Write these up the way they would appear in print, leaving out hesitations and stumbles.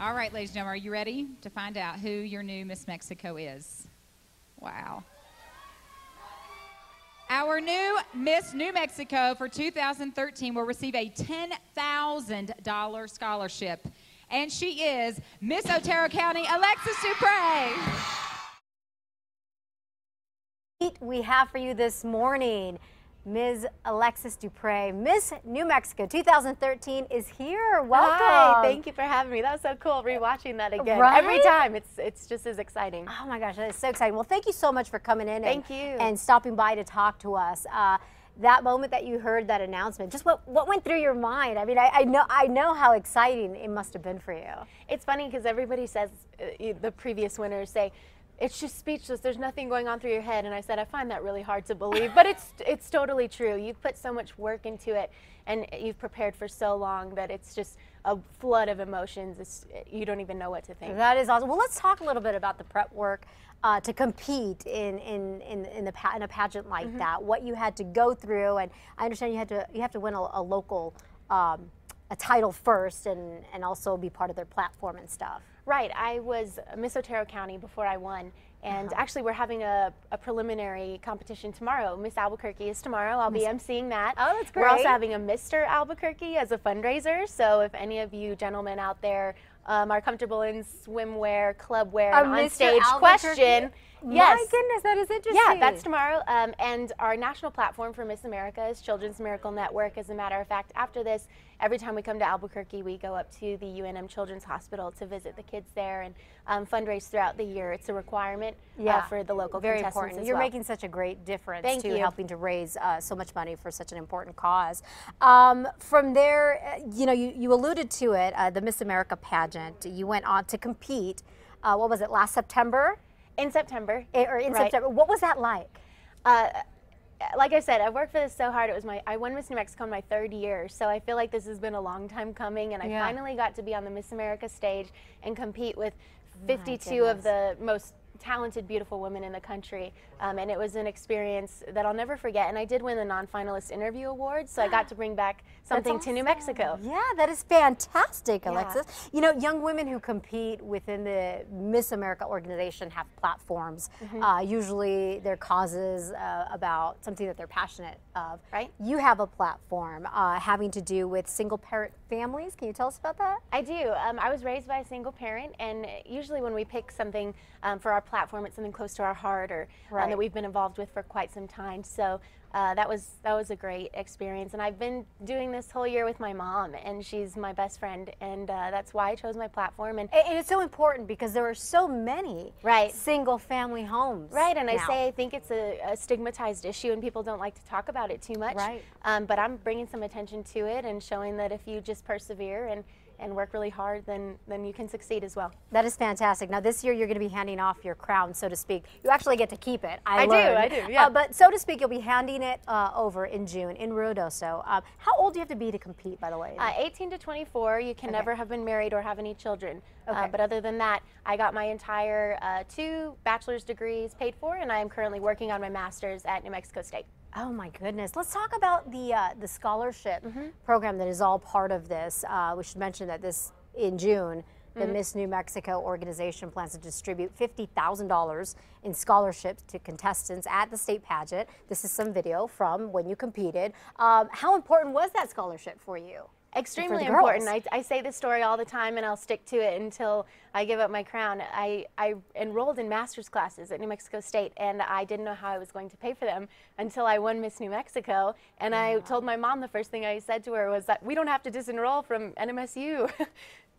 All right, ladies and gentlemen, are you ready to find out who your new Miss Mexico is? Wow. Our new Miss New Mexico for 2013 will receive a $10,000 scholarship. And she is Miss Otero County, Alexis Duprey. We have for you this morning, Ms. Alexis Duprey, Miss New Mexico 2013 is here. Welcome. Hi, thank you for having me. That was so cool rewatching that again. Right? Every time, it's just as exciting. Oh my gosh, that is so exciting. Well, thank you so much for coming in and stopping by to talk to us. That moment that you heard that announcement, just what went through your mind? I mean, I know how exciting it must have been for you. It's funny because everybody says, the previous winners say, it's just speechless. There's nothing going on through your head. And I said, I find that really hard to believe, but it's totally true. You've put so much work into it, and you've prepared for so long that it's just a flood of emotions. You don't even know what to think. That is awesome. Well, let's talk a little bit about the prep work to compete in a pageant like that. What you had to go through, and I understand you have to win a local a title first, and also be part of their platform and stuff. Right. I was Miss Otero County before I won. And actually, we're having a preliminary competition tomorrow. Miss Albuquerque is tomorrow. I'll be emceeing that. Oh, that's great. We're also having a Mr. Albuquerque as a fundraiser. So if any of you gentlemen out there are comfortable in swimwear, clubwear, on stage question. Yes. My goodness, that is interesting. Yeah, that's tomorrow. And our national platform for Miss America is Children's Miracle Network. As a matter of fact, after this, every time we come to Albuquerque, we go up to the UNM Children's Hospital to visit the kids there and fundraise throughout the year. It's a requirement for the local Very contestants important. as You're well. making such a great difference Thank you. helping to raise so much money for such an important cause. From there, you alluded to it, the Miss America pageant. You went on to compete. What was it, last September? In September. September. What was that like? Like I said, I worked for this so hard. I won Miss New Mexico in my 3rd year, so I feel like this has been a long time coming, and I finally got to be on the Miss America stage and compete with 52 of the most talented, beautiful women in the country, and it was an experience that I'll never forget. And I did win the non-finalist interview award, so I got to bring back something to New Mexico. Yeah, that is fantastic, Alexis. You know, young women who compete within the Miss America organization have platforms. Usually their causes about something that they're passionate of. Right. You have a platform having to do with single-parent families. Can you tell us about that? I do. I was raised by a single parent, and usually when we pick something for our platform, it's something close to our heart or that we've been involved with for quite some time. So that was a great experience, and I've been doing this whole year with my mom, and she's my best friend, and that's why I chose my platform. And it's so important because there are so many single-family homes. Right, and I think it's a stigmatized issue, and people don't like to talk about it too much. Right. But I'm bringing some attention to it and showing that if you just persevere and work really hard, then you can succeed as well. That is fantastic. Now this year you're going to be handing off your crown, so to speak. You actually get to keep it. I do, yeah. But so to speak, you'll be handing it over in June in Ruidoso. How old do you have to be to compete, by the way? 18 to 24. You can never have been married or have any children. But other than that, I got my entire 2 bachelor's degrees paid for, and I am currently working on my master's at New Mexico State. Oh my goodness. Let's talk about the scholarship program that is all part of this. We should mention that in June, the Miss New Mexico organization plans to distribute $50,000 in scholarships to contestants at the state pageant. This is some video from when you competed. How important was that scholarship for you? Extremely important. I say this story all the time, and I'll stick to it until I give up my crown. I enrolled in master's classes at New Mexico State, and I didn't know how I was going to pay for them until I won Miss New Mexico. And I told my mom, the first thing I said to her was that we don't have to disenroll from NMSU.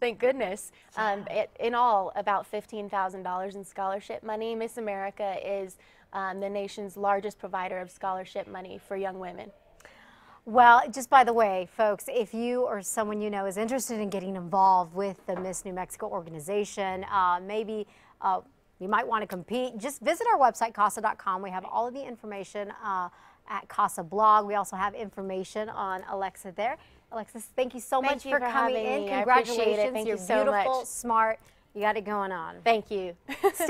Thank goodness. In all, about $15,000 in scholarship money. Miss America is the nation's largest provider of scholarship money for young women. Well, just by the way, folks, if you or someone you know is interested in getting involved with the Miss New Mexico organization, maybe you might want to compete, just visit our website, casa.com. We have all of the information at Casa blog. We also have information on Alexa there. Alexis, thank you so much for coming in. Me. Congratulations. I appreciate it. Thank You're you so beautiful, much. smart. You got it going on. Thank you. Stay